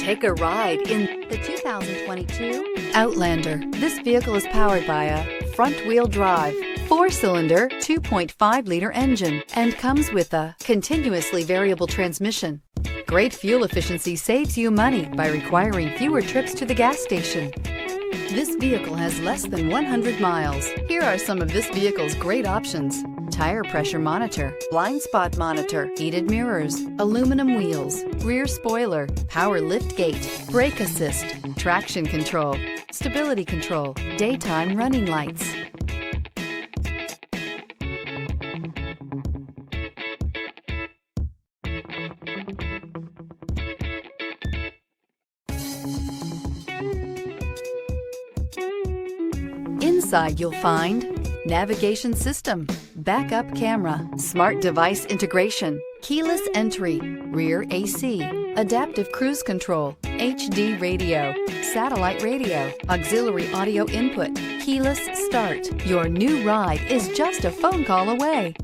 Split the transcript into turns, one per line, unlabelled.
Take a ride in the 2022 Outlander. This vehicle is powered by a front-wheel drive, 4-cylinder, 2.5-liter engine, and comes with a continuously variable transmission. Great fuel efficiency saves you money by requiring fewer trips to the gas station. This vehicle has less than 100 miles. Here are some of this vehicle's great options: tire pressure monitor, blind spot monitor, heated mirrors, aluminum wheels, rear spoiler, power liftgate, brake assist, traction control, stability control, daytime running lights. Inside you'll find navigation system, backup camera, smart device integration, keyless entry, rear AC, adaptive cruise control, HD radio, satellite radio, auxiliary audio input, keyless start. Your new ride is just a phone call away.